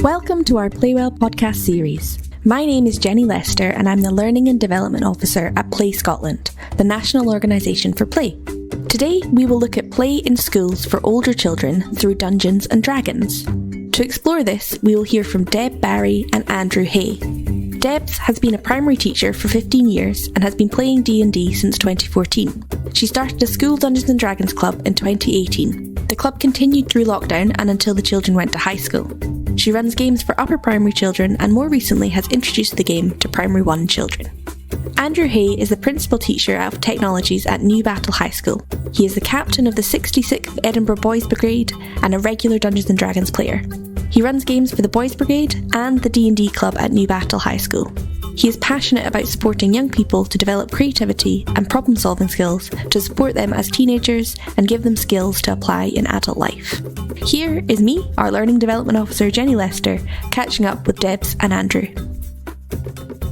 Welcome to our Playwell podcast series. My name is Jenny Lester and I'm the Learning and Development Officer at Play Scotland, the national organisation for play. Today we will look at play in schools for older children through Dungeons and Dragons. To explore this, we will hear from Debs Barrie and Andrew Hay. Debs has been a primary teacher for 15 years and has been playing D&D since 2014. She started a school Dungeons and Dragons club in 2018. The club continued through lockdown and until the children went to high school. She runs games for upper primary children and more recently has introduced the game to primary 1 children. Andrew Hay is the principal teacher of technologies at Newbattle High School. He is the captain of the 66th Edinburgh Boys Brigade and a regular Dungeons and Dragons player. He runs games for the Boys Brigade and the D&D club at Newbattle High School. He is passionate about supporting young people to develop creativity and problem-solving skills to support them as teenagers and give them skills to apply in adult life. Here is me, our Learning Development Officer Jenny Lester, catching up with Debs and Andrew.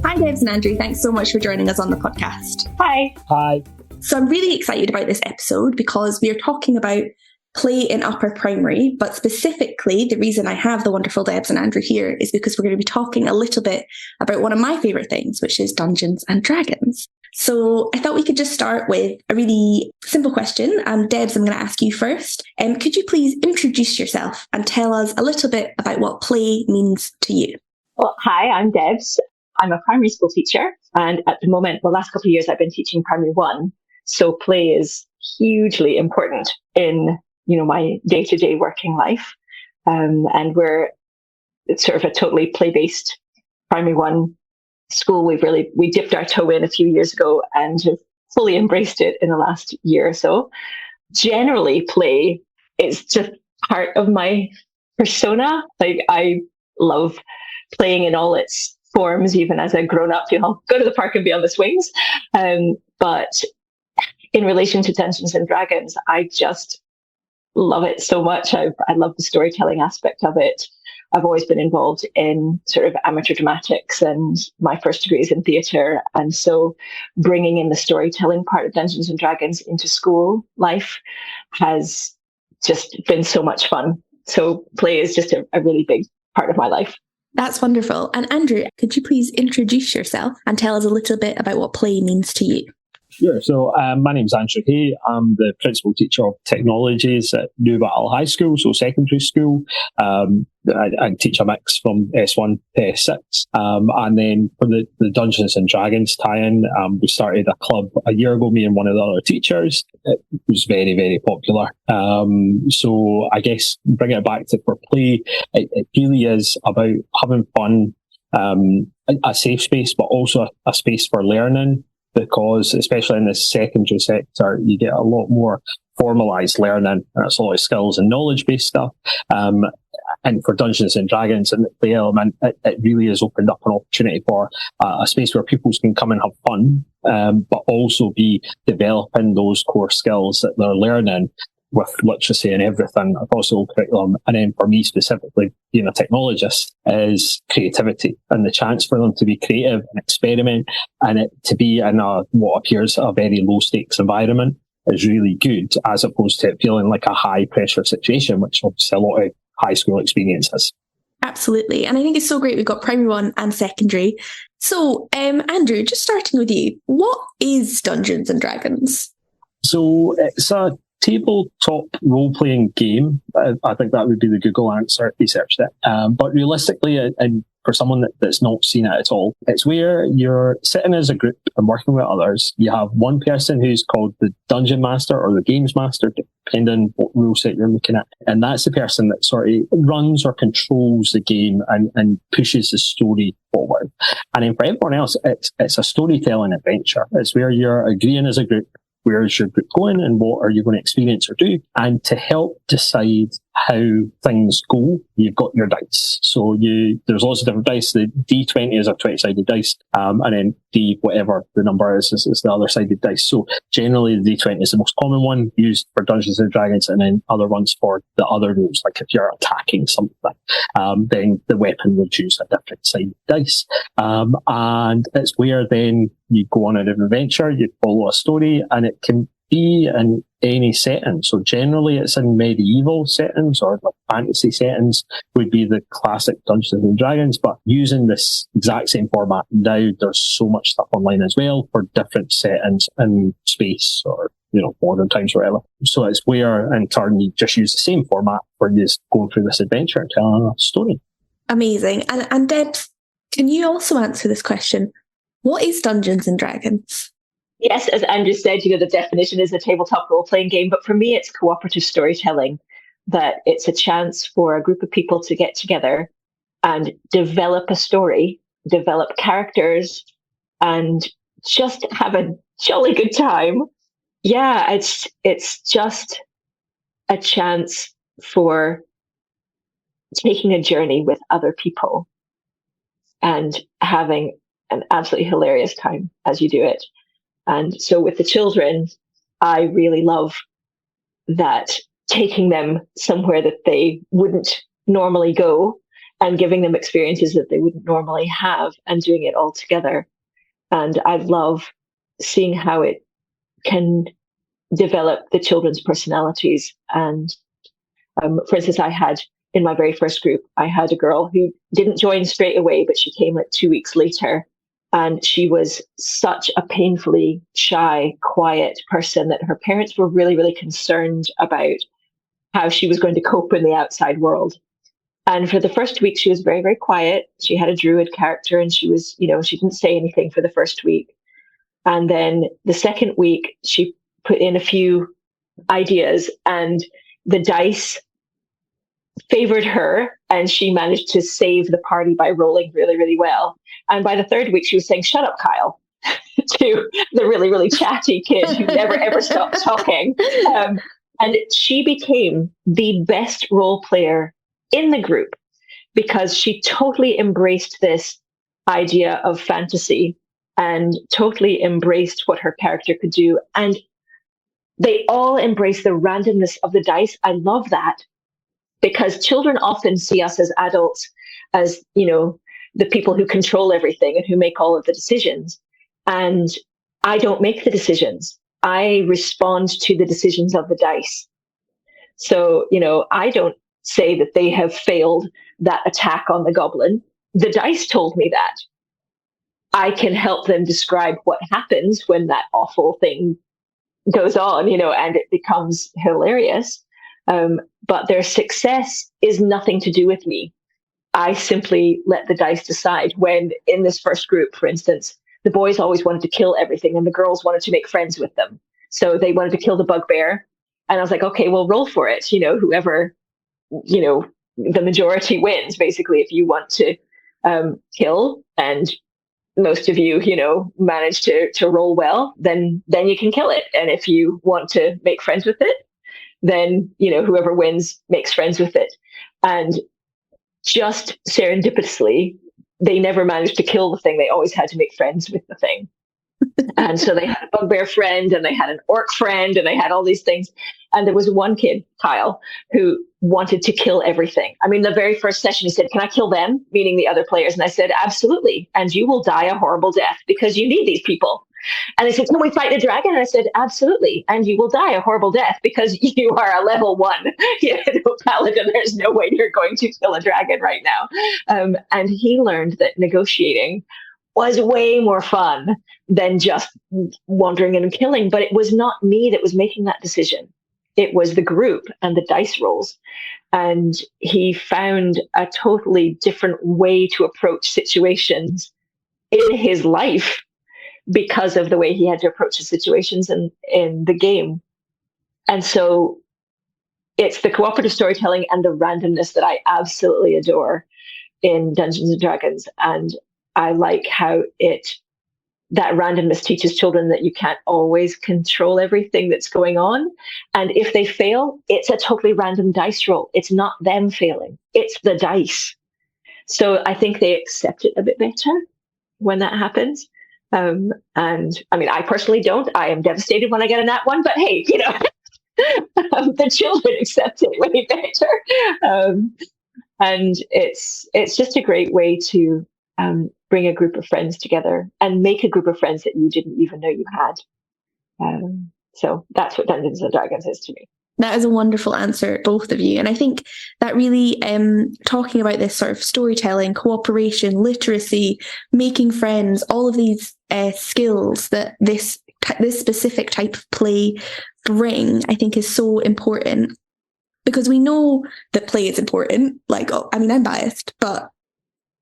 Hi Debs and Andrew, thanks so much for joining us on the podcast. Hi. Hi. So I'm really excited about this episode because we are talking about play in upper primary, but specifically the reason I have the wonderful Debs and Andrew here is because we're going to be talking a little bit about one of my favourite things, which is Dungeons and Dragons. So I thought we could just start with a really simple question. Debs, I'm going to ask you first. Could you please introduce yourself and tell us a little bit about what play means to you? Well, hi, I'm Debs. I'm a primary school teacher, and at the moment, the last couple of years, I've been teaching primary 1. So play is hugely important in my day-to-day working life. And we're sort of a totally play-based primary 1 school. We dipped our toe in a few years ago and have fully embraced it in the last year or so. Generally, play is just part of my persona. Like, I love playing in all its forms, even as a grown-up, go to the park and be on the swings. But in relation to Dungeons and Dragons, I just love it so much. I love the storytelling aspect of it. I've always been involved in sort of amateur dramatics, and my first degree is in theatre. And so bringing in the storytelling part of Dungeons and Dragons into school life has just been so much fun. So play is just a really big part of my life. That's wonderful. And Andrew, could you please introduce yourself and tell us a little bit about what play means to you? Sure. So my name's Andrew Hay. I'm the principal teacher of technologies at Newbattle High School, so secondary school. I teach a mix from S1 to S6. And then for the Dungeons and Dragons tie-in, we started a club a year ago, me and one of the other teachers. It was very, very popular. So I guess bringing it back to for play, it really is about having fun, a safe space, but also a space for learning. Because especially in the secondary sector, you get a lot more formalised learning, and it's a lot of skills and knowledge-based stuff. And for Dungeons and Dragons and the play element, it really has opened up an opportunity for a space where pupils can come and have fun, but also be developing those core skills that they're learning with literacy and everything across the whole curriculum. And then for me specifically, being a technologist, is creativity and the chance for them to be creative and experiment, and it to be in what appears a very low stakes environment is really good, as opposed to it feeling like a high pressure situation, which obviously a lot of high school experiences. Absolutely. And I think it's so great we've got primary 1 and secondary. So Andrew, just starting with you, what is Dungeons and Dragons? So it's a tabletop role-playing game. I think that would be the Google answer if you searched it. But realistically, and for someone that's not seen it at all, it's where you're sitting as a group and working with others. You have one person who's called the Dungeon Master or the Games Master, depending what rule set you're looking at. And that's the person that sort of runs or controls the game and pushes the story forward. And then for everyone else, it's a storytelling adventure. It's where you're agreeing as a group, where's your group going and what are you going to experience or do? And to help decide how things go, you've got your dice. So there's lots of different dice. The D20 is a 20-sided dice, and then D, whatever the number is the other sided dice. So generally the D20 is the most common one used for Dungeons and Dragons, and then other ones for the other rules. Like if you're attacking something, then the weapon would use a different sided dice. And it's where then you go on an adventure, you follow a story, and it can be in any setting. So generally it's in medieval settings or like fantasy settings would be the classic Dungeons and Dragons, but using this exact same format now, there's so much stuff online as well for different settings in space or, modern times or whatever. So it's where, in turn, you just use the same format for you going through this adventure and telling a story. Amazing. And Debs, can you also answer this question? What is Dungeons and Dragons? Yes, as Andrew said, the definition is a tabletop role-playing game, but for me, it's cooperative storytelling, that it's a chance for a group of people to get together and develop a story, develop characters, and just have a jolly good time. Yeah, it's just a chance for taking a journey with other people and having an absolutely hilarious time as you do it. And so with the children, I really love that, taking them somewhere that they wouldn't normally go and giving them experiences that they wouldn't normally have and doing it all together. And I love seeing how it can develop the children's personalities. And for instance, in my very first group, I had a girl who didn't join straight away, but she came like 2 weeks later. And she was such a painfully shy, quiet person that her parents were really, really concerned about how she was going to cope in the outside world. And for the first week, she was very, very quiet. She had a druid character and she was, she didn't say anything for the first week. And then the second week, she put in a few ideas and the dice favored her and she managed to save the party by rolling really, really well. And by the third week, she was saying, "Shut up, Kyle," to the really, really chatty kid who never, ever stopped talking. And she became the best role player in the group because she totally embraced this idea of fantasy and totally embraced what her character could do. And they all embrace the randomness of the dice. I love that because children often see us as adults as, the people who control everything and who make all of the decisions. And I don't make the decisions. I respond to the decisions of the dice. So, I don't say that they have failed that attack on the goblin. The dice told me that. I can help them describe what happens when that awful thing goes on, and it becomes hilarious. But their success is nothing to do with me. I simply let the dice decide. When in this first group, for instance, the boys always wanted to kill everything and the girls wanted to make friends with them. So they wanted to kill the bugbear. And I was like, okay, well, roll for it. Whoever, the majority wins, basically, if you want to kill and most of you, manage to roll well, then you can kill it. And if you want to make friends with it, then, whoever wins makes friends with it. And just serendipitously, they never managed to kill the thing. They always had to make friends with the thing. And so they had a bugbear friend and they had an orc friend and they had all these things. And there was one kid, Kyle, who wanted to kill everything. I mean, the very first session, he said, "Can I kill them?" Meaning the other players. And I said, "Absolutely. And you will die a horrible death because you need these people." And they said, "Can we fight a dragon?" And I said, "Absolutely. And you will die a horrible death because you are a level 1 paladin. There's no way you're going to kill a dragon right now." And he learned that negotiating was way more fun than just wandering in and killing. But it was not me that was making that decision. It was the group and the dice rolls. And he found a totally different way to approach situations in his life because of the way he had to approach the situations in the game. And so it's the cooperative storytelling and the randomness that I absolutely adore in Dungeons and Dragons. And I like how that randomness teaches children that you can't always control everything that's going on. And if they fail, it's a totally random dice roll. It's not them failing. It's the dice. So I think they accept it a bit better when that happens. And I mean, I personally don't. I am devastated when I get a nat 1, but hey, the children accept it way better. And it's just a great way to bring a group of friends together and make a group of friends that you didn't even know you had. So that's what Dungeons and Dragons is to me. That is a wonderful answer, both of you. And I think that really talking about this sort of storytelling, cooperation, literacy, making friends, all of these skills that this specific type of play bring, I think is so important, because we know that play is important. Like, I'm biased, but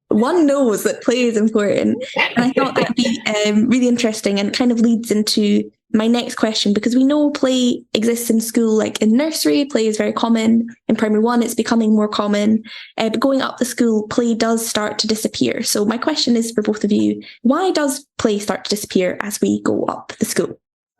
one knows that play is important. And I thought that'd be really interesting, and kind of leads into my next question, because we know play exists in school, like in nursery, play is very common. In primary one, it's becoming more common. But going up the school, play does start to disappear. So my question is for both of you, why does play start to disappear as we go up the school?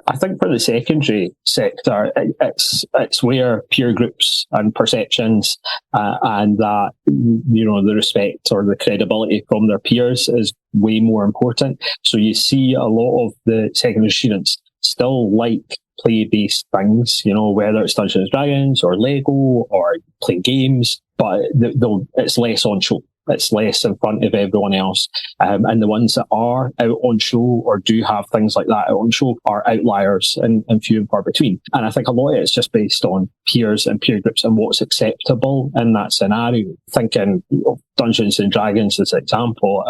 I think for the secondary sector, it's where peer groups and perceptions and that, the respect or the credibility from their peers is way more important. So you see a lot of the secondary students still like play-based things, whether it's Dungeons and Dragons or Lego or playing games, but it's less on show. It's less in front of everyone else. And the ones that are out on show or do have things like that out on show are outliers and few and far between. And I think a lot of it's just based on peers and peer groups and what's acceptable in that scenario. Thinking of Dungeons and Dragons as an example,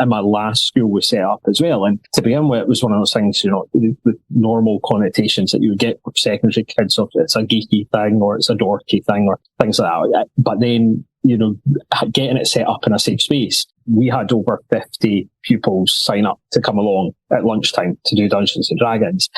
in my last school was set up as well. And to begin with, it was one of those things, the normal connotations that you would get for secondary kids of it's a geeky thing or it's a dorky thing or things like that. But then, getting it set up in a safe space, we had over 50 pupils sign up to come along at lunchtime to do Dungeons and Dragons.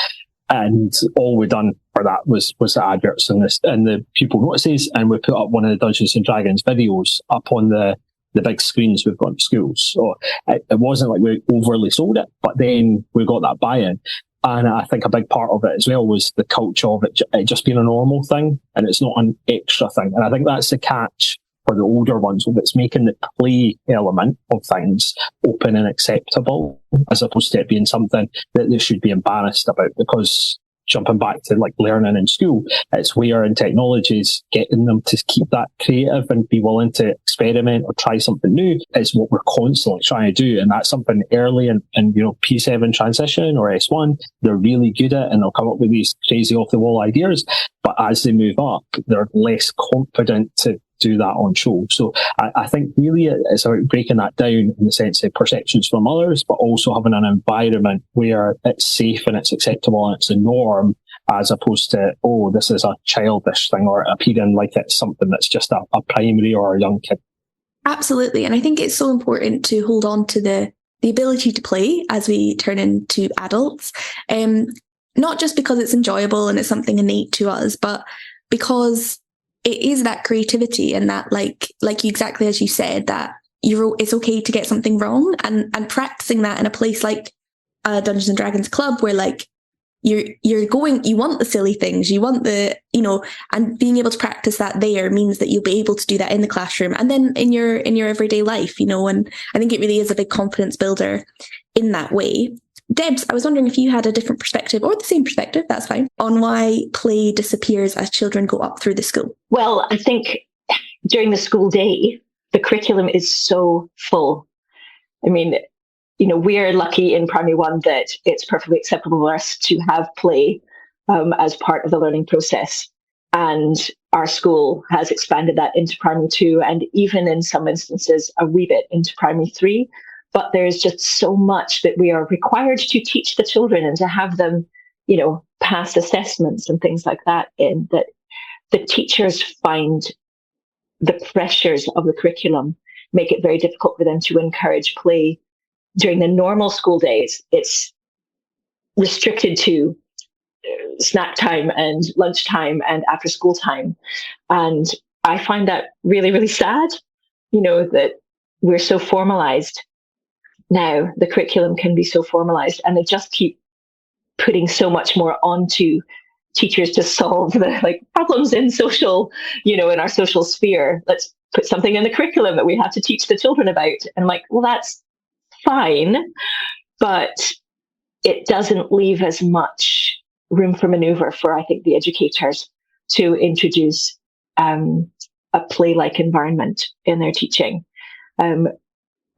And all we done for that was the adverts and the pupil notices, and we put up one of the Dungeons and Dragons videos up on the big screens we've got in schools. So it wasn't like we overly sold it, but then we got that buy-in. And I think a big part of it as well was the culture of it just being a normal thing, and it's not an extra thing. And I think that's the catch for the older ones, it's making the play element of things open and acceptable, as opposed to it being something that they should be embarrassed about. Because jumping back to like learning in school, it's where in technologies getting them to keep that creative and be willing to experiment or try something new is what we're constantly trying to do. And that's something early in P7 transition or S1, they're really good at, and they'll come up with these crazy off the wall ideas. But as they move up, they're less confident to do that on show. So I think really it's about breaking that down in the sense of perceptions from others, but also having an environment where it's safe and it's acceptable and it's a norm, as opposed to, this is a childish thing or appearing like it's something that's just a primary or a young kid. Absolutely. And I think it's so important to hold on to the ability to play as we turn into adults. Not just because it's enjoyable and it's something innate to us, but because it is that creativity and that, like exactly as you said, that it's okay to get something wrong, and practicing that in a place like a Dungeons and Dragons club where like you want the silly things, you want the, and being able to practice that there means that you'll be able to do that in the classroom and then in your everyday life, and I think it really is a big confidence builder in that way. Debs, I was wondering if you had a different perspective, or the same perspective, that's fine, on why play disappears as children go up through the school. Well, I think during the school day, the curriculum is so full. I mean, we're lucky in primary one that it's perfectly acceptable for us to have play as part of the learning process. And our school has expanded that into primary two, and even in some instances, a wee bit into primary three. But there's just so much that we are required to teach the children and to have them, pass assessments and things like that in, that the teachers find the pressures of the curriculum make it very difficult for them to encourage play during the normal school days. It's restricted to snack time and lunchtime and after school time. And I find that really, really sad, that we're so formalized. Now the curriculum can be so formalized, and they just keep putting so much more onto teachers to solve the problems in social, in our social sphere. Let's put something in the curriculum that we have to teach the children about. And well, that's fine, but it doesn't leave as much room for maneuver for, I think, the educators to introduce a play-like environment in their teaching.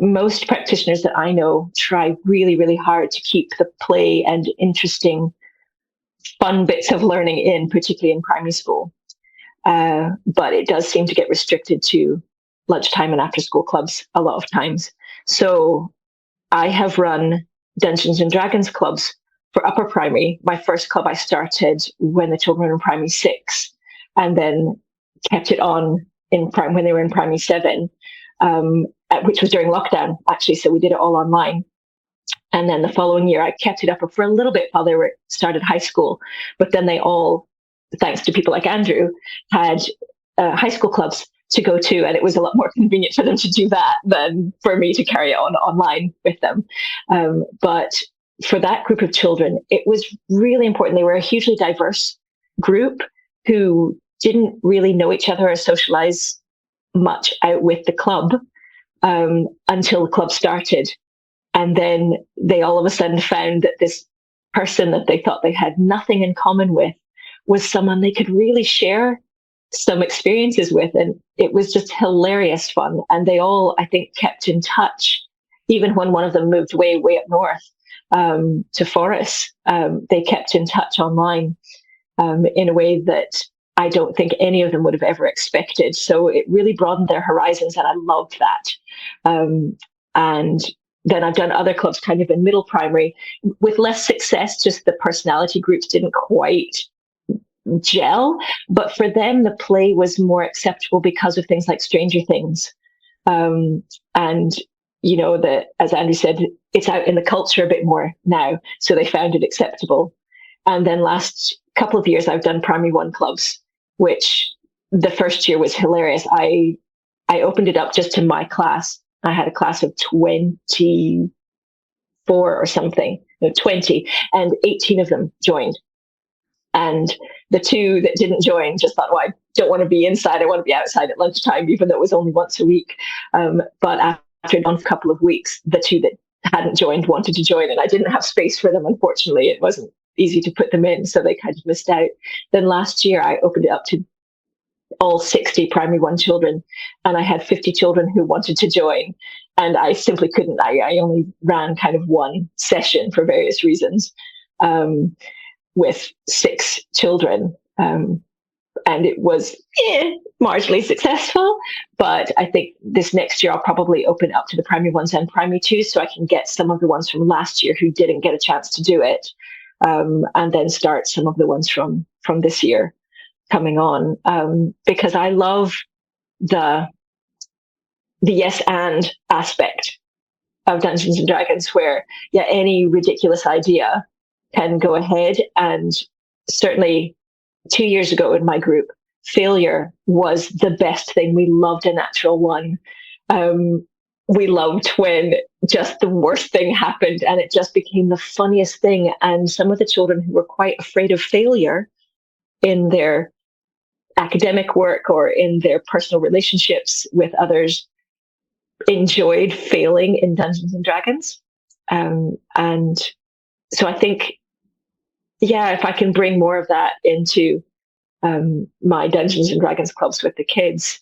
Most practitioners that I know try really, really hard to keep the play and interesting fun bits of learning in, particularly in primary school. But it does seem to get restricted to lunchtime and after school clubs a lot of times. So I have run Dungeons and Dragons clubs for upper primary. My first club I started when the children were in primary 6, and then kept it on when they were in primary 7, which was during lockdown, actually. So we did it all online. And then the following year, I kept it up for a little bit while they started high school. But then they all, thanks to people like Andrew, had high school clubs to go to. And it was a lot more convenient for them to do that than for me to carry it on online with them. But for that group of children, it was really important. They were a hugely diverse group who didn't really know each other or socialize much out with the club until the club started. And then they all of a sudden found that this person that they thought they had nothing in common with was someone they could really share some experiences with. And it was just hilarious fun. And they all, I think, kept in touch. Even when one of them moved way, way up north to Forres, they kept in touch online in a way that I don't think any of them would have ever expected. So it really broadened their horizons, and I loved that. And then I've done other clubs kind of in middle primary with less success, just the personality groups didn't quite gel. But for them, the play was more acceptable because of things like Stranger Things. And, you know, as Andrew said, it's out in the culture a bit more now. So they found it acceptable. And then last couple of years, I've done primary 1 clubs, which the first year was hilarious. I opened it up just to my class. I had a class of 24 or something, 20, and 18 of them joined. And the 2 that didn't join just thought, well, I don't want to be inside. I want to be outside at lunchtime, even though it was only once a week. But after a couple of weeks, the 2 that hadn't joined wanted to join, and I didn't have space for them, unfortunately. It wasn't easy to put them in, so they kind of missed out. Then last year, I opened it up to all 60 primary 1 children, and I had 50 children who wanted to join, and I simply couldn't. I only ran kind of 1 session for various reasons with 6 children, and it was marginally successful. But I think this next year I'll probably open it up to the primary 1s and primary 2s, so I can get some of the ones from last year who didn't get a chance to do it, and then start some of the ones from this year coming on, because I love the yes and aspect of Dungeons and Dragons, where any ridiculous idea can go ahead. And certainly 2 years ago in my group, failure was the best thing. We loved a natural 1. We loved when just the worst thing happened and it just became the funniest thing. And some of the children who were quite afraid of failure in their academic work or in their personal relationships with others enjoyed failing in Dungeons and Dragons. And so I think, if I can bring more of that into my Dungeons and Dragons clubs with the kids,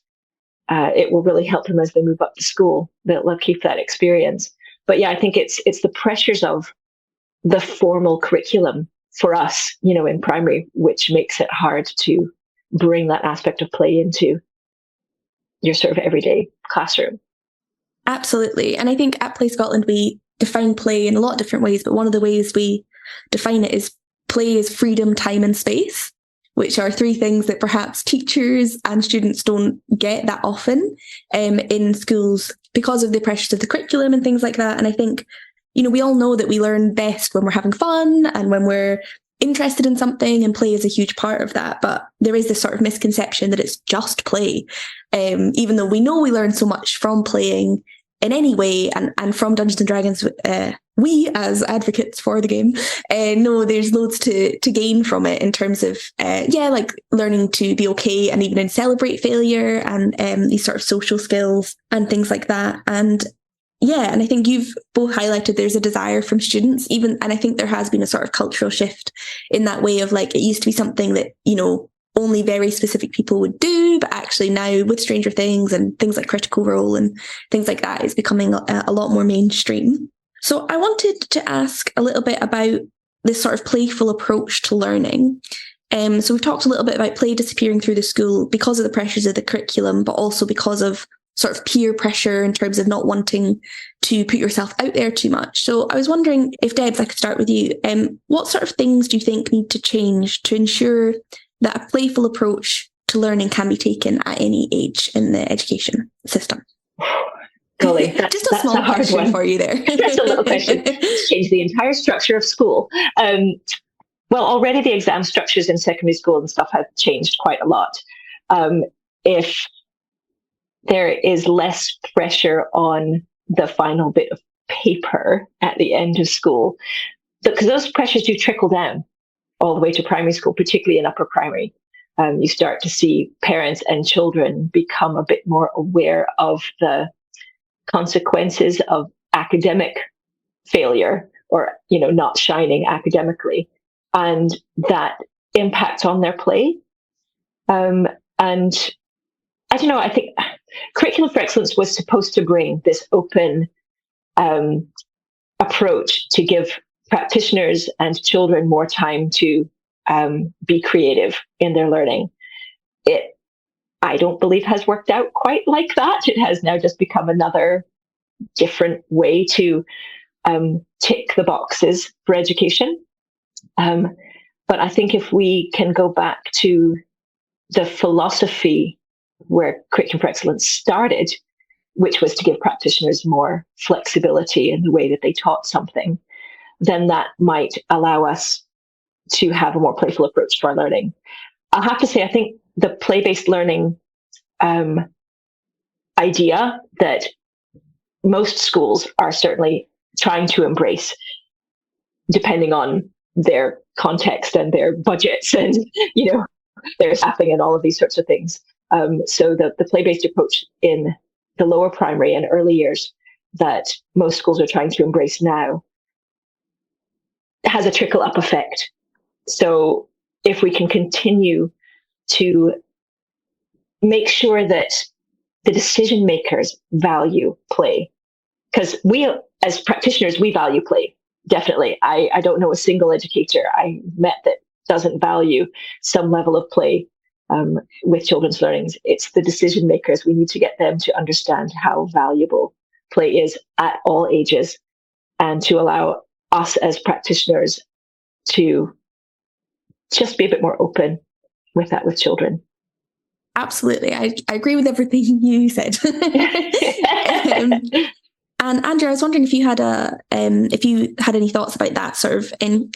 it will really help them as they move up to school. They'll keep that experience. But I think it's the pressures of the formal curriculum for us, in primary, which makes it hard to bring that aspect of play into your sort of everyday classroom. Absolutely. And I think at Play Scotland, we define play in a lot of different ways, but one of the ways we define it is play is freedom, time and space, which are 3 things that perhaps teachers and students don't get that often in schools because of the pressures of the curriculum and things like that. And I think, we all know that we learn best when we're having fun and when we're interested in something, and play is a huge part of that. But there is this sort of misconception that it's just play, even though we know we learn so much from playing in any way, and from Dungeons and Dragons, we as advocates for the game know there's loads to gain from it in terms of like learning to be okay and even celebrate failure and these sort of social skills and things like that. And and I think you've both highlighted there's a desire from students, and I think there has been a sort of cultural shift in that way of it used to be something that, only very specific people would do, but actually now with Stranger Things and things like Critical Role and things like that is becoming a lot more mainstream. So I wanted to ask a little bit about this sort of playful approach to learning. So we've talked a little bit about play disappearing through the school because of the pressures of the curriculum, but also because of sort of peer pressure in terms of not wanting to put yourself out there too much. So I was wondering if, Debs, I could start with you. What sort of things do you think need to change to ensure that a playful approach to learning can be taken at any age in the education system? Golly, just a small question one for you there. Just a little question. Change the entire structure of school. Well, already the exam structures in secondary school and stuff have changed quite a lot. If there is less pressure on the final bit of paper at the end of school, because those pressures do trickle down all the way to primary school, particularly in upper primary. You start to see parents and children become a bit more aware of the consequences of academic failure or, not shining academically, and that impacts on their play. And I don't know, I think Curriculum for Excellence was supposed to bring this open approach to give practitioners and children more time to be creative in their learning. It, I don't believe, has worked out quite like that. It has now just become another different way to tick the boxes for education. But I think if we can go back to the philosophy where Curriculum for Excellence started, which was to give practitioners more flexibility in the way that they taught something, then that might allow us to have a more playful approach to our learning. I'll have to say, I think the play-based learning idea that most schools are certainly trying to embrace, depending on their context and their budgets and, their staffing and all of these sorts of things. So the play-based approach in the lower primary and early years that most schools are trying to embrace now has a trickle-up effect. So if we can continue to make sure that the decision makers value play, because we as practitioners, we value play, definitely. I don't know a single educator I met that doesn't value some level of play with children's learnings. It's the decision makers. We need to get them to understand how valuable play is at all ages, and to allow us as practitioners to just be a bit more open with that with children. Absolutely. I agree with everything you said. And Andrew, I was wondering if you had any thoughts about that, sort of in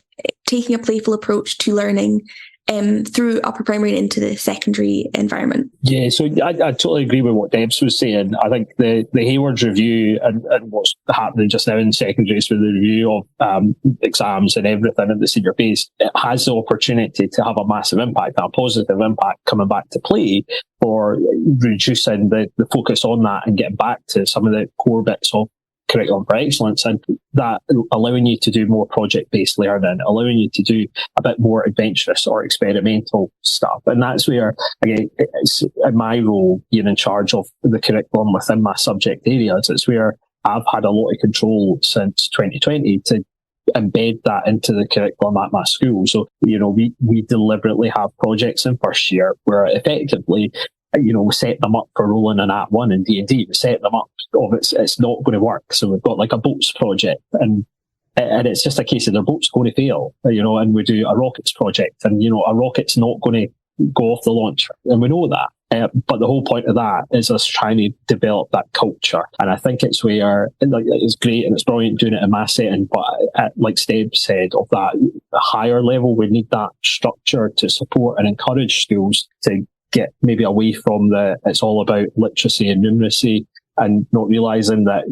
taking a playful approach to learning through upper primary and into the secondary environment. Yeah, so I totally agree with what Debs was saying. I think the Hayward's review and what's happening just now in secondaries with the review of exams and everything at the senior base, it has the opportunity to have a massive impact, a positive impact coming back to play, for reducing the focus on that and getting back to some of the core bits of Curriculum for Excellence, and that allowing you to do more project-based learning, allowing you to do a bit more adventurous or experimental stuff. And that's where, again, it's in my role, being in charge of the curriculum within my subject areas, it's where I've had a lot of control since 2020 to embed that into the curriculum at my school. So, we deliberately have projects in first year where effectively, we set them up for rolling an Act 1 in D&D. We set them up, it's not going to work. So we've got like a boats project, and it's just a case of their boat's going to fail, and we do a rockets project, and, a rocket's not going to go off the launch, and we know that. But the whole point of that is us trying to develop that culture. And I think it's where, it's great and it's brilliant doing it in my setting, but like Deb said, of that higher level, we need that structure to support and encourage schools to get maybe away from it's all about literacy and numeracy, and not realising that,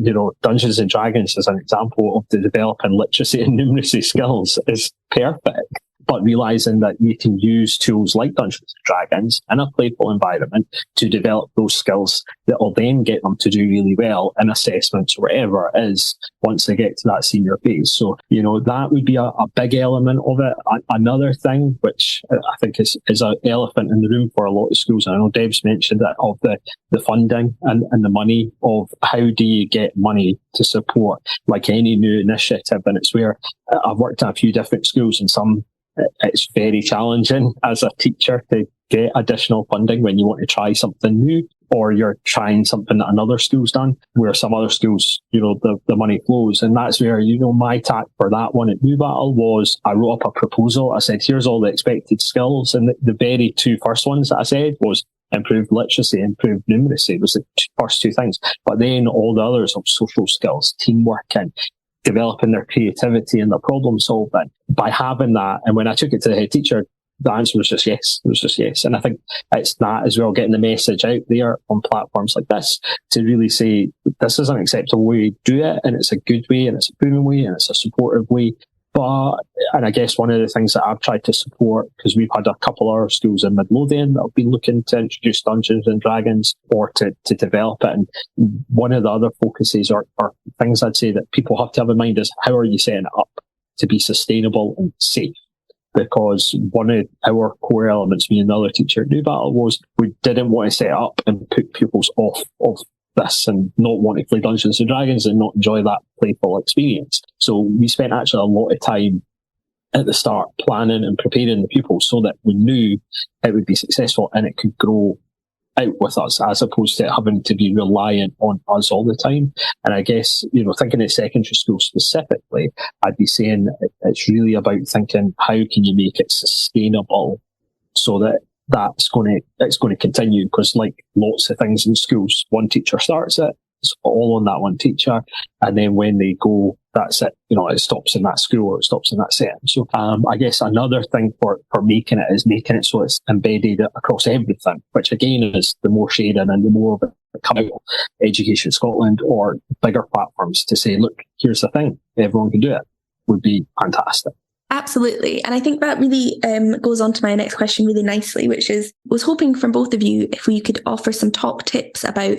Dungeons and Dragons as an example of the developing literacy and numeracy skills is perfect. but realizing that you can use tools like Dungeons and Dragons in a playful environment to develop those skills that will then get them to do really well in assessments, wherever it is, once they get to that senior phase. So, that would be a big element of it. Another thing, which I think is an elephant in the room for a lot of schools, and I know Debs mentioned that, of the funding and the money, of how do you get money to support like any new initiative. And it's where I've worked at a few different schools, and some it's very challenging as a teacher to get additional funding when you want to try something new, or you're trying something that another school's done, where some other schools, the money flows. And that's where, my tack for that one at Newbattle was, I wrote up a proposal. I said, here's all the expected skills. And the very two first ones that I said was improved literacy, improved numeracy. It was the first two things. But then all the others of social skills, teamwork, and developing their creativity and their problem solving. By having that, and when I took it to the head teacher, the answer was just yes. It was just yes. And I think it's that as well, getting the message out there on platforms like this to really say, this is an acceptable way to do it, and it's a good way, and it's a proven way, and it's a supportive way. And I guess one of the things that I've tried to support, because we've had a couple of our schools in Midlothian that have been looking to introduce Dungeons and Dragons or to develop it. And one of the other focuses or things I'd say that people have to have in mind is, how are you setting it up to be sustainable and safe? Because one of our core elements, me and the other teacher at Newbattle, was we didn't want to set it up and put pupils off of this and not want to play Dungeons and Dragons and not enjoy that playful experience. So we spent actually a lot of time at the start planning and preparing the pupils so that we knew it would be successful and it could grow out with us, as opposed to having to be reliant on us all the time. And I guess, thinking of secondary school specifically, I'd be saying it's really about thinking, how can you make it sustainable so that it's going to continue? Because like lots of things in schools, one teacher starts it, it's all on that one teacher, and then when they go, that's it. It stops in that school or it stops in that setting. So I guess another thing for making it is making it so it's embedded across everything, which again is the more sharing and the more of it come out, Education Scotland or bigger platforms to say, look, here's the thing, everyone can do it, would be fantastic. Absolutely. And I think that really goes on to my next question really nicely, which is, was hoping from both of you if we could offer some top tips about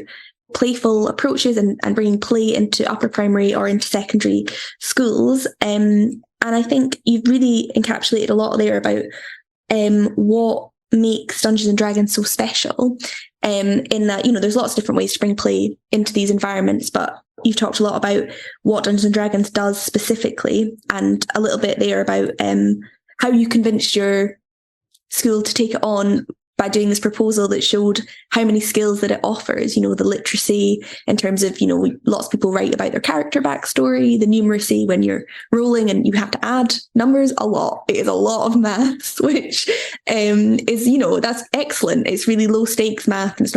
playful approaches and bringing play into upper primary or into secondary schools. And I think you've really encapsulated a lot there about what makes Dungeons and Dragons so special, in that, there's lots of different ways to bring play into these environments, but you've talked a lot about what Dungeons and Dragons does specifically, and a little bit there about how you convinced your school to take it on by doing this proposal that showed how many skills that it offers, the literacy in terms of, lots of people write about their character backstory, the numeracy when you're rolling and you have to add numbers a lot. It is a lot of maths, which is, that's excellent. It's really low stakes math. And it's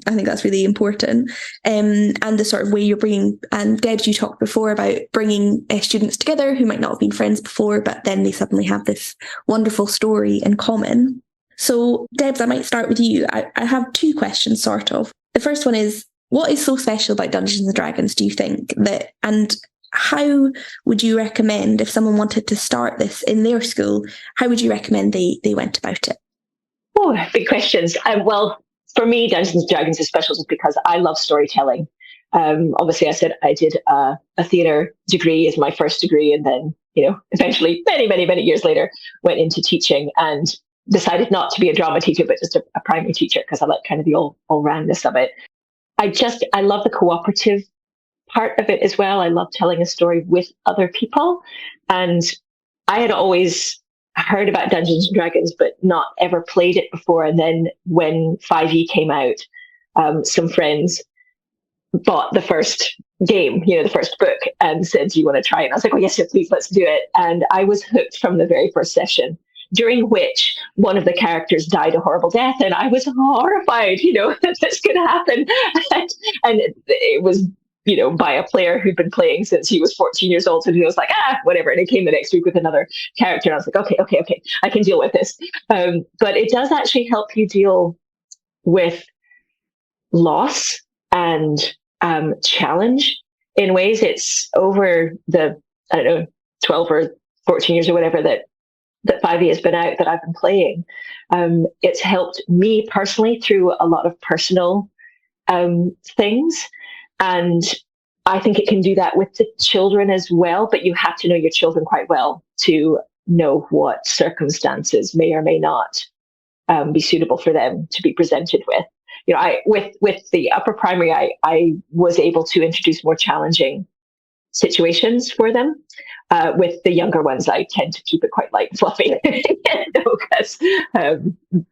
I think that's really important. And the sort of way you're bringing, and Debs, you talked before about bringing students together who might not have been friends before, but then they suddenly have this wonderful story in common. So, Debs, I might start with you. I have two questions, sort of. The first one is, what is so special about Dungeons and Dragons, do you think? And how would you recommend, if someone wanted to start this in their school, how would you recommend they went about it? Oh, big questions. Well, for me, Dungeons and Dragons is special just because I love storytelling. Obviously, I said I did a theatre degree as my first degree, and then, eventually, many, many, many years later, went into teaching and decided not to be a drama teacher, but just a primary teacher, because I like kind of the all-roundness of it. I love the cooperative part of it as well. I love telling a story with other people. And I had always heard about Dungeons and Dragons, but not ever played it before. And then when 5e came out, some friends bought the first game, the first book, and said, do you want to try it? And I was like, oh, yes, please, let's do it. And I was hooked from the very first session, during which one of the characters died a horrible death. And I was horrified, that this could happen. And it was, by a player who'd been playing since he was 14 years old. So he was like, whatever. And it came the next week with another character. And I was like, okay, I can deal with this. But it does actually help you deal with loss and challenge in ways. It's over the, 12 or 14 years or whatever that that 5e has been out, that I've been playing, it's helped me personally through a lot of personal things. And I think it can do that with the children as well, but you have to know your children quite well to know what circumstances may or may not be suitable for them to be presented with. With the upper primary, I was able to introduce more challenging situations for them. With the younger ones, I tend to keep it quite light and fluffy because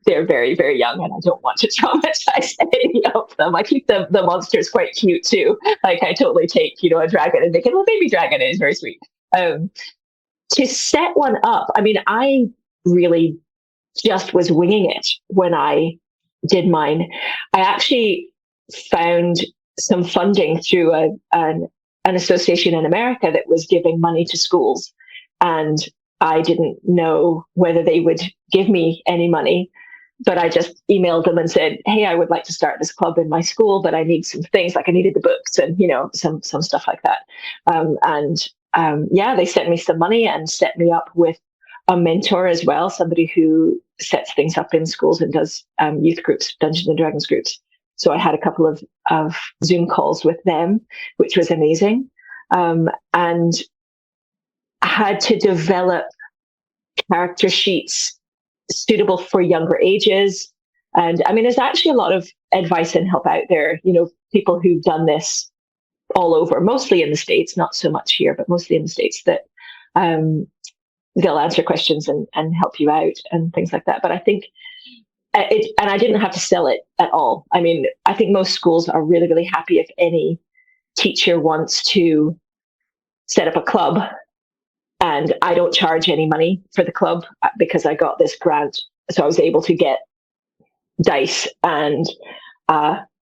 they're very, very young and I don't want to traumatize any of them. I keep the monsters quite cute too. Like I totally take, a dragon and make it a little baby dragon. It is very sweet. To set one up, I mean, I really just was winging it when I did mine. I actually found some funding through an association in America that was giving money to schools. And I didn't know whether they would give me any money, but I just emailed them and said, hey, I would like to start this club in my school, but I need some things, like I needed the books and, some stuff like that. They sent me some money and set me up with a mentor as well, somebody who sets things up in schools and does youth groups, Dungeons and Dragons groups. So I had a couple of Zoom calls with them, which was amazing. And I had to develop character sheets suitable for younger ages. And I mean, there's actually a lot of advice and help out there, people who've done this all over, mostly in the States, not so much here, but mostly in the States, that they'll answer questions and help you out and things like that. But I think and I didn't have to sell it at all. I mean, I think most schools are really, really happy if any teacher wants to set up a club, and I don't charge any money for the club because I got this grant. So I was able to get dice and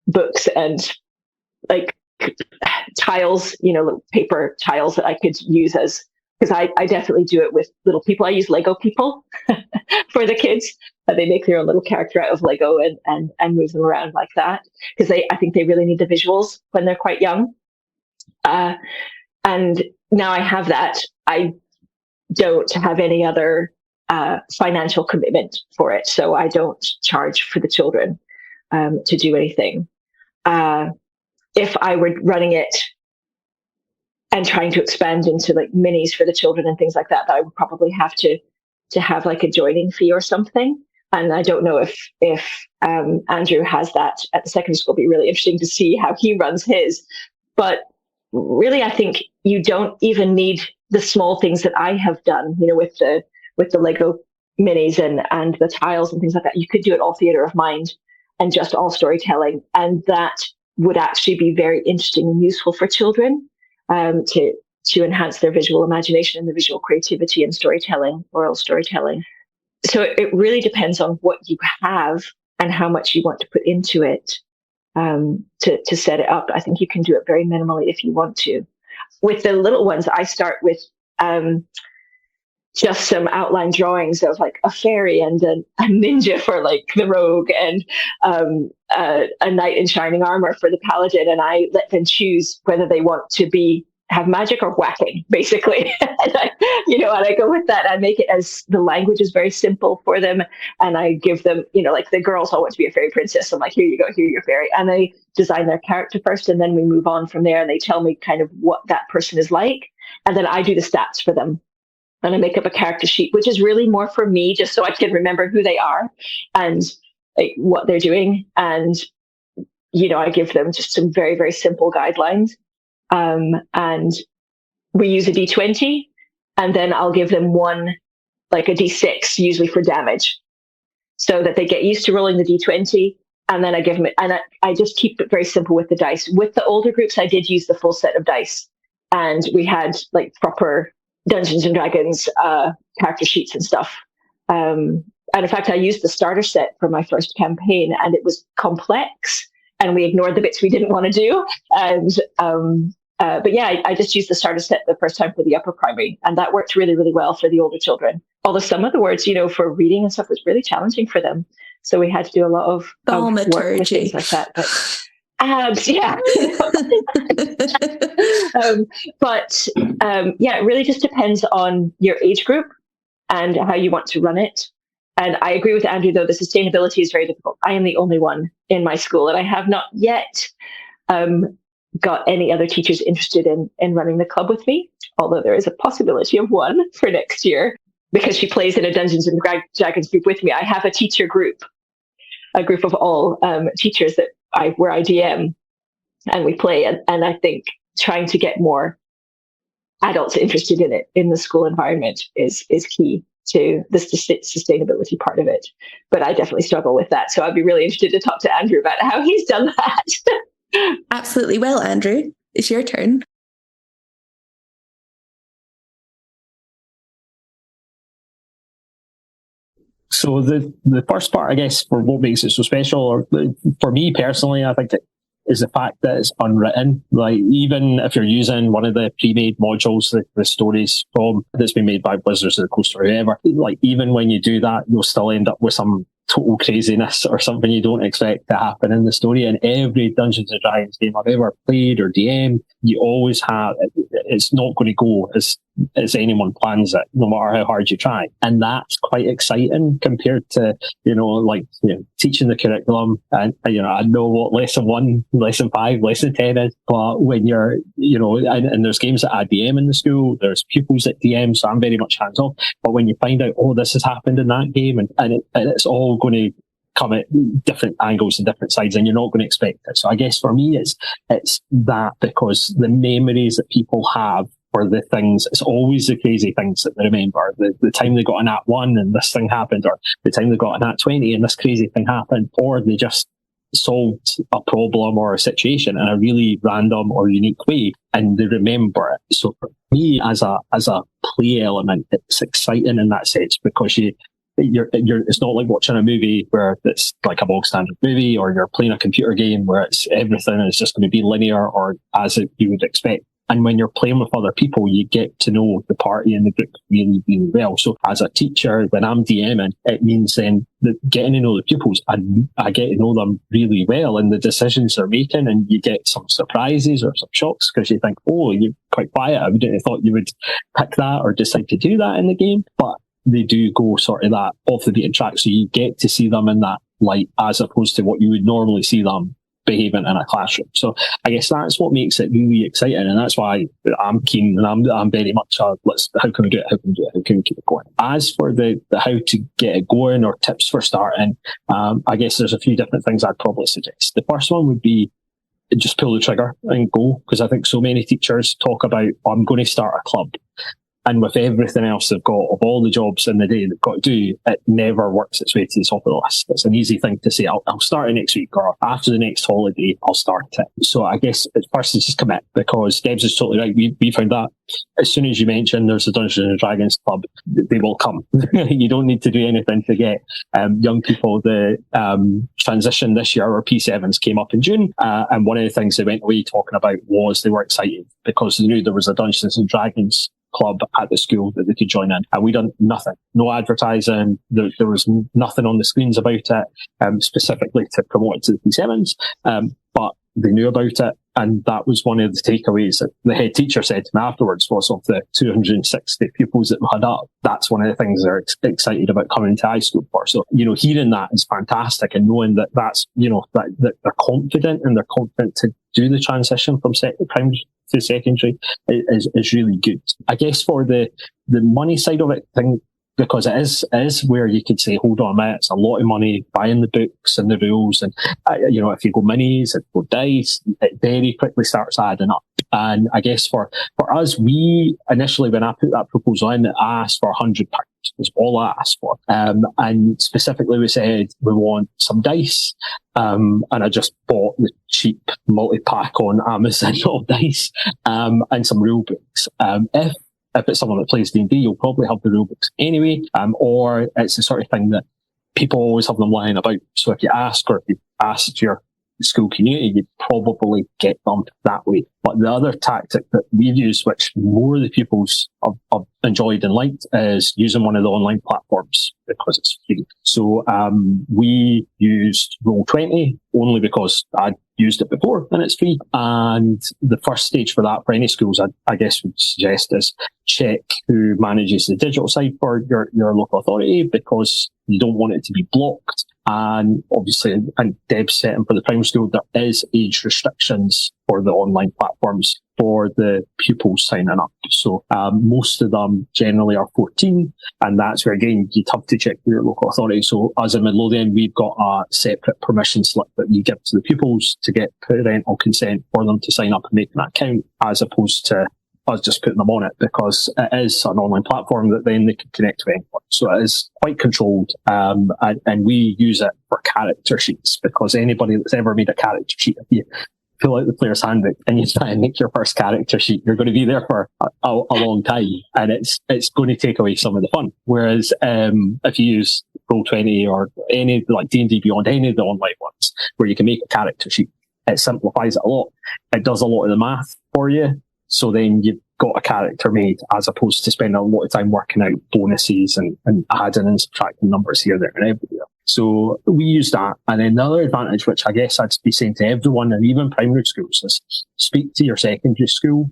books and like tiles, little paper tiles that I could use because I definitely do it with little people. I use Lego people for the kids. They make their own little character out of Lego and move them around like that, because I think they really need the visuals when they're quite young. And now I have that. I don't have any other financial commitment for it, so I don't charge for the children to do anything. If I were running it and trying to expand into like minis for the children and things like that, I would probably have to have like a joining fee or something. And I don't know if Andrew has that at the secondary school. It'd be really interesting to see how he runs his. But really, I think you don't even need the small things that I have done, with the Lego minis and the tiles and things like that. You could do it all theater of mind and just all storytelling. And that would actually be very interesting and useful for children to enhance their visual imagination and the visual creativity and storytelling, oral storytelling. So it really depends on what you have and how much you want to put into it to set it up. I think you can do it very minimally if you want to. With the little ones, I start with just some outline drawings of like a fairy and a ninja for like the rogue and a knight in shining armor for the paladin. And I let them choose whether they want to have magic or whacking, basically. And I go with that. I make it as the language is very simple for them. And I give them, like the girls all want to be a fairy princess. I'm like, here you go, here you're fairy. And they design their character first. And then we move on from there. And they tell me kind of what that person is like. And then I do the stats for them. And I make up a character sheet, which is really more for me, just so I can remember who they are and like what they're doing. And, I give them just some very, very simple guidelines. And we use a D20, and then I'll give them one, like a D6, usually for damage, so that they get used to rolling the D20. And then I give them it, and I just keep it very simple with the dice. With the older groups, I did use the full set of dice, and we had like proper Dungeons and Dragons character sheets and stuff. And in fact, I used the starter set for my first campaign, and it was complex, and we ignored the bits we didn't want to do. And but yeah, I just used the starter set the first time for the upper primary, and that worked really, really well for the older children. Although some of the words, for reading and stuff was really challenging for them. So we had to do a lot of work with things like that. But abs, yeah. It really just depends on your age group and how you want to run it. And I agree with Andrew, though, the sustainability is very difficult. I am the only one in my school, and I have not yet got any other teachers interested in running the club with me, although there is a possibility of one for next year, because she plays in a Dungeons and Dragons group with me. I have a teacher group, a group of all teachers where I DM, and we play. And I think trying to get more adults interested in it in the school environment is key to the sustainability part of it. But I definitely struggle with that. So I'd be really interested to talk to Andrew about how he's done that. Absolutely. Well, Andrew, it's your turn. So the first part, I guess, for what makes it so special, or for me personally, I think it is the fact that it's unwritten. Like, even if you're using one of the pre-made modules, the stories from that's been made by Wizards of the Coast or whoever, like, even when you do that, you'll still end up with some total craziness or something you don't expect to happen in the story. And every Dungeons and Dragons game I've ever played or DM'd, you always have, it's not going to go as anyone plans it, no matter how hard you try. And that's quite exciting compared to, teaching the curriculum. And, I know what lesson 1, lesson 5, lesson 10 is, but when you're, and there's games that I DM in the school, there's pupils that DM, so I'm very much hands off. But when you find out, oh, this has happened in that game, and it's all going to come at different angles and different sides, and you're not going to expect it. So I guess for me, it's that, because the memories that people have for the things, it's always the crazy things that they remember. The time they got a nat 1 and this thing happened, or the time they got a nat 20 and this crazy thing happened, or they just solved a problem or a situation in a really random or unique way, and they remember it. So for me, as a play element, it's exciting in that sense, because it's not like watching a movie where it's like a bog standard movie, or you're playing a computer game where everything is just going to be linear or as you would expect. And when you're playing with other people, you get to know the party and the group really, really well. So as a teacher, when I'm DMing, it means then that getting to know the pupils, and I get to know them really well, and the decisions they're making, and you get some surprises or some shocks, because you think, oh, you're quite quiet. I wouldn't have thought you would pick that or decide to do that in the game. But they do go sort of that off the beaten track. So you get to see them in that light, as opposed to what you would normally see them behaving in a classroom. So I guess that's what makes it really exciting, and that's why I'm keen, and I'm very much how can we do it, how can we keep it going. As for the how to get it going, or tips for starting, I guess there's a few different things I'd probably suggest. The first one would be just pull the trigger and go, because I think so many teachers talk about, I'm going to start a club. And with everything else they've got, of all the jobs in the day they've got to do, it never works its way to the top of the list. It's an easy thing to say, I'll start it next week, or after the next holiday, I'll start it. So I guess at first it's just commit, because Debs is totally right. We found that as soon as you mention there's a Dungeons and Dragons club, they will come. You don't need to do anything to get young people. The transition this year, or P7s, came up in June, and one of the things they went away talking about was they were excited because they knew there was a Dungeons and Dragons club at the school that they could join in, and we done nothing, no advertising, there was nothing on the screens about it specifically to promote it to the P7s, but they knew about it, and that was one of the takeaways that the head teacher said to me afterwards, was of the 260 pupils that we had up, that's one of the things they're excited about coming to high school for. So, hearing that is fantastic, and knowing that that's, that they're confident, and they're confident to do the transition from primary to secondary is really good. I guess for the money side of it, because it is where you could say, hold on a minute, it's a lot of money buying the books and the rules, and if you go minis, if you go dice, it very quickly starts adding up. And I guess for us, we initially, when I put that proposal in, I asked for £100 is all I asked for, and specifically we said we want some dice, and I just bought the cheap multi-pack on Amazon of dice, and some rule books. If it's someone that plays D&D, you'll probably have the rule books anyway, or it's the sort of thing that people always have them lying about. So if you ask, or if you asked your school community, you'd probably get them that way. But the other tactic that we've used, which more of the pupils have enjoyed and liked, is using one of the online platforms because it's free. So we used Roll20 only because I'd used it before and it's free. And the first stage for that for any schools, I guess would suggest, is check who manages the digital side for your local authority, because you don't want it to be blocked. And obviously, and Deb's setting for the primary school, there is age restrictions for the online platforms for the pupils signing up. So most of them generally are 14, and that's where, again, you'd have to check with your local authority. So as a Midlothian, we've got a separate permission slip that we give to the pupils to get parental consent for them to sign up and make an account, as opposed to us just putting them on it, because it is an online platform that then they can connect to anyone. So it is quite controlled, and we use it for character sheets, because anybody that's ever made a character sheet, if you pull out the player's handbook and you try and make your first character sheet, you're going to be there for a long time, and it's going to take away some of the fun. Whereas if you use Roll20 or any like D&D Beyond, any of the online ones where you can make a character sheet, it simplifies it a lot. It does a lot of the math for you. So then you've got a character made, as opposed to spending a lot of time working out bonuses and adding and subtracting numbers here, there and everywhere. So we use that. And then the other advantage, which I guess I'd be saying to everyone, and even primary schools, is speak to your secondary school.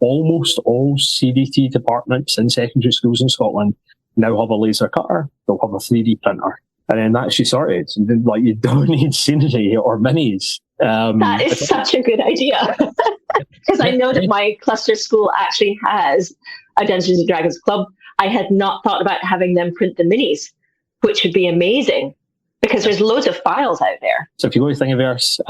Almost all CDT departments in secondary schools in Scotland now have a laser cutter. They'll have a 3D printer. And then that's you sorted. Like, you don't need scenery or minis. That is such a good idea. Because I know that my cluster school actually has a Dungeons and Dragons club. I had not thought about having them print the minis, which would be amazing, because there's loads of files out there. So if you go to Thingiverse,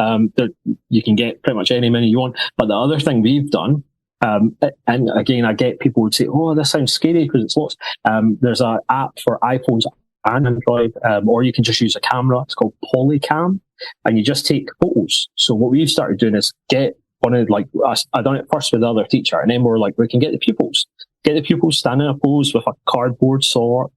you can get pretty much any mini you want. But the other thing we've done, and again, I get people would say, oh, this sounds scary because it's lots. There's an app for iPhones and Android, or you can just use a camera. It's called Polycam, and you just take photos. So what we've started doing is get one of, like, I done it first with the other teacher, and then we're like, we can get the pupils standing in a pose with a cardboard sword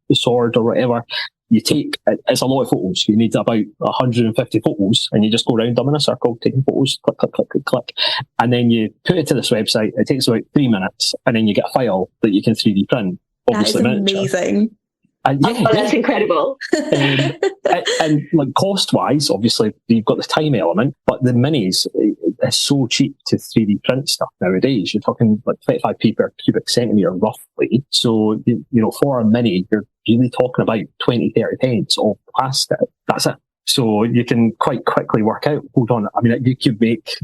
or whatever. You take, it's a lot of photos. You need about 150 photos, and you just go around them in a circle, taking photos, click, click, click, click, click. And then you put it to this website. It takes about 3 minutes, and then you get a file that you can 3D print. Obviously, that is amazing. That's incredible. and like, cost-wise, obviously, you've got the time element, but the minis, it's so cheap to 3D print stuff nowadays. You're talking like 25p per cubic centimetre, roughly. So, you know, for a mini, you're really talking about 20, 30 pence of plastic. That's it. So you can quite quickly work out, hold on, I mean, you could make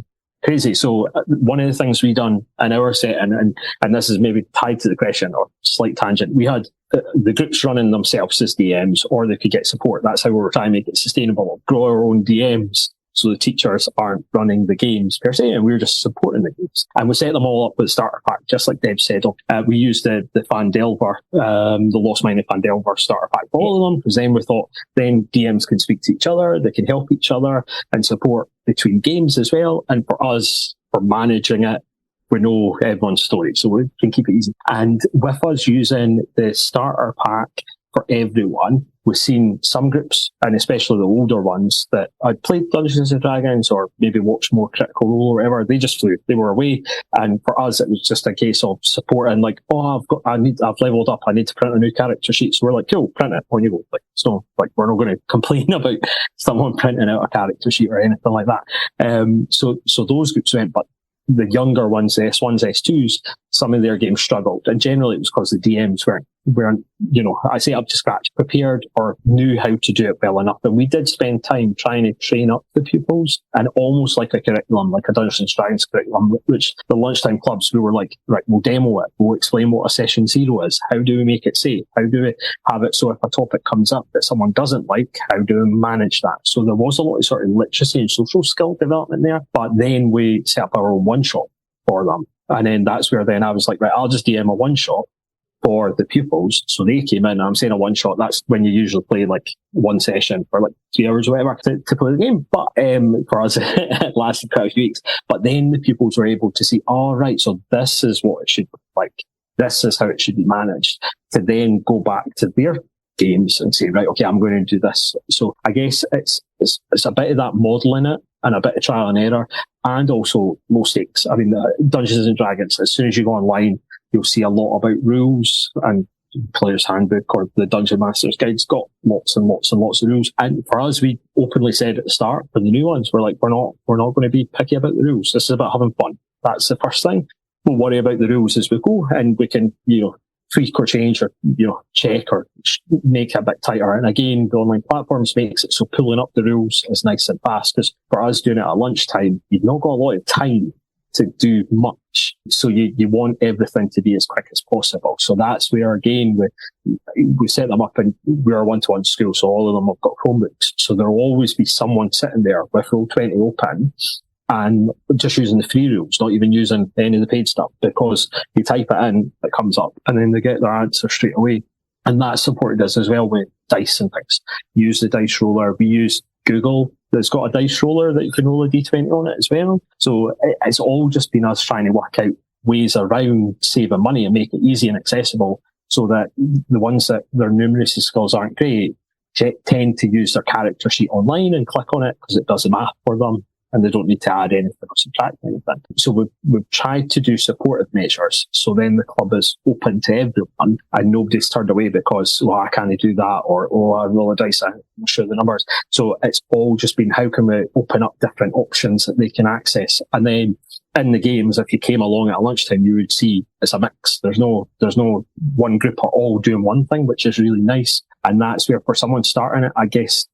crazy. So one of the things we done in our setting, and this is maybe tied to the question or slight tangent, we had the groups running themselves as DMs, or they could get support. That's how we were trying to make it sustainable. Grow our own DMs, so the teachers aren't running the games per se, and we're just supporting the games. And we set them all up with a starter pack, just like Deb said. We used the Fandelver, the Lost Mine of Fandelver starter pack for all of them, because then we thought then DMs can speak to each other, they can help each other and support between games as well. And for us, for managing it, we know everyone's story, so we can keep it easy. And with us using the starter pack for everyone, we've seen some groups, and especially the older ones, that had played Dungeons and Dragons or maybe watched more Critical Role or whatever, they just flew. They were away. And for us, it was just a case of supporting, like, oh, I've leveled up, I need to print a new character sheet. So we're like, cool, print it, on you go. Like, so, like, we're not going to complain about someone printing out a character sheet or anything like that. So those groups went, but the younger ones, S1s, S2s, some of their games struggled. And generally it was because the DMs weren't, you know, I say up to scratch, prepared or knew how to do it well enough. And we did spend time trying to train up the pupils, and almost like a curriculum, like a Dungeons and Dragons curriculum, which the lunchtime clubs, we were like, right, we'll demo it. We'll explain what a session 0 is. How do we make it safe? How do we have it so if a topic comes up that someone doesn't like, how do we manage that? So there was a lot of sort of literacy and social skill development there, but then we set up our own one-shot for them. And then that's where then I was like, right, I'll just DM a one-shot for the pupils. So they came in, and I'm saying a one shot, that's when you usually play like one session for like 3 hours or whatever to play the game. But for us, it lasted quite a few weeks. But then the pupils were able to see, all right, so this is what it should look like. This is how it should be managed, to then go back to their games and say, right, okay, I'm going to do this. So I guess it's a bit of that modelling it and a bit of trial and error, and also low stakes. I mean, Dungeons and Dragons, as soon as you go online, you'll see a lot about rules, and Player's Handbook or the Dungeon Master's Guide's got lots and lots and lots of rules. And for us, we openly said at the start, for the new ones, we're like, we're not going to be picky about the rules. This is about having fun. That's the first thing. We'll worry about the rules as we go, and we can, tweak or change or, check or make it a bit tighter. And again, the online platforms makes it so pulling up the rules is nice and fast, because for us doing it at lunchtime, you've not got a lot of time to do much. So you want everything to be as quick as possible. So that's where, again, we set them up, and we're a one-to-one school, so all of them have got Chromebooks. So there'll always be someone sitting there with Roll20 open and just using the free rules, not even using any of the paid stuff, because you type it in, it comes up, and then they get their answer straight away. And that supported us as well with dice and things. Use the dice roller. We use Google, that's got a dice roller that you can roll a D20 on it as well. So it's all just been us trying to work out ways around saving money and make it easy and accessible, so that the ones that their numeracy skills aren't great tend to use their character sheet online and click on it because it does the math for them, and they don't need to add anything or subtract anything. So we've tried to do supportive measures. So then the club is open to everyone, and nobody's turned away because, I can't do that, or, I roll a dice, I'm not sure the numbers. So it's all just been, how can we open up different options that they can access? And then in the games, if you came along at lunchtime, you would see it's a mix. There's no one group are all doing one thing, which is really nice. And that's where, for someone starting it, I guess,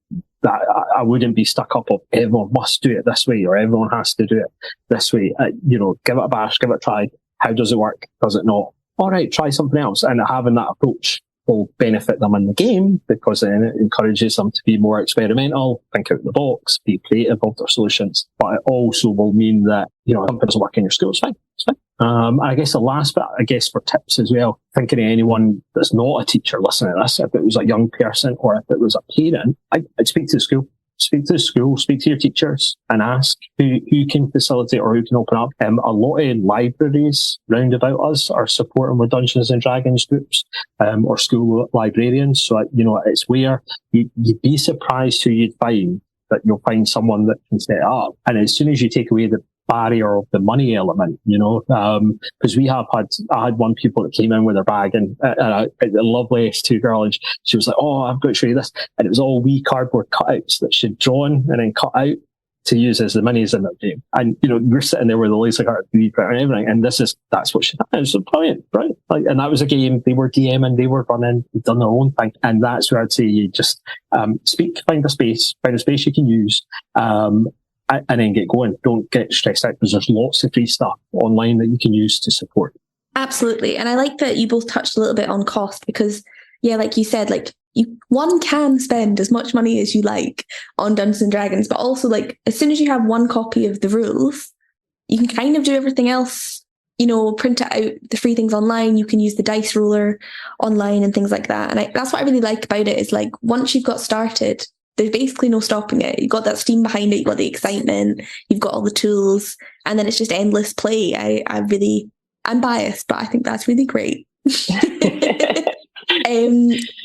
that I wouldn't be stuck up of everyone must do it this way or everyone has to do it this way. Give it a bash, give it a try. How does it work? Does it not? All right, try something else. And having that approach will benefit them in the game, because then it encourages them to be more experimental, think out of the box, be creative of their solutions. But it also will mean that, something doesn't work in your school, it's fine. It's fine. I guess the last bit, for tips as well, thinking of anyone that's not a teacher listening to this, if it was a young person or if it was a parent, I'd speak to the school. Speak to the school, speak to your teachers, and ask who can facilitate or who can open up. A lot of libraries round about us are supporting with Dungeons and Dragons groups, or school librarians. So, it's where you'd be surprised who you'd find, that you'll find someone that can set it up. And as soon as you take away the barrier of the money element, because I had one pupil that came in with her bag, and a lovely S2 girl, and she was like, I've got to show you this. And it was all wee cardboard cutouts that she'd drawn and then cut out to use as the minis in that game. And, we're sitting there with the laser card and everything. And that's what she did. It was brilliant. And that was a game. They were DMing, they were running, they'd done their own thing. And that's where I'd say you just, find a space you can use, and then get going. Don't get stressed out, because there's lots of free stuff online that you can use to support. Absolutely. And I like that you both touched a little bit on cost, because, like you said, one can spend as much money as you like on Dungeons and Dragons, but also, as soon as you have one copy of the rules, you can kind of do everything else, print it out, the free things online. You can use the dice roller online and things like that. And that's what I really like about it, is once you've got started, there's basically no stopping it. You've got that steam behind it, you've got the excitement, you've got all the tools, and then it's just endless play. I'm biased, but I think that's really great.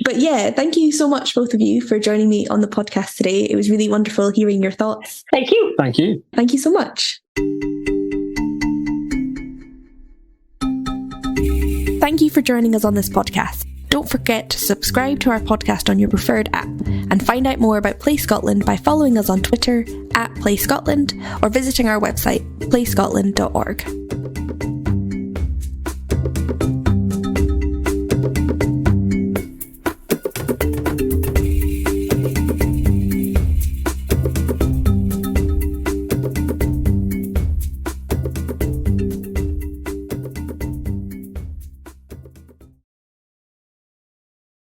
But yeah, thank you so much, both of you, for joining me on the podcast today. It was really wonderful hearing your thoughts. Thank you. Thank you. Thank you so much. Thank you for joining us on this podcast. Don't forget to subscribe to our podcast on your preferred app, and find out more about Play Scotland by following us on Twitter @PlayScotland, or visiting our website playscotland.org.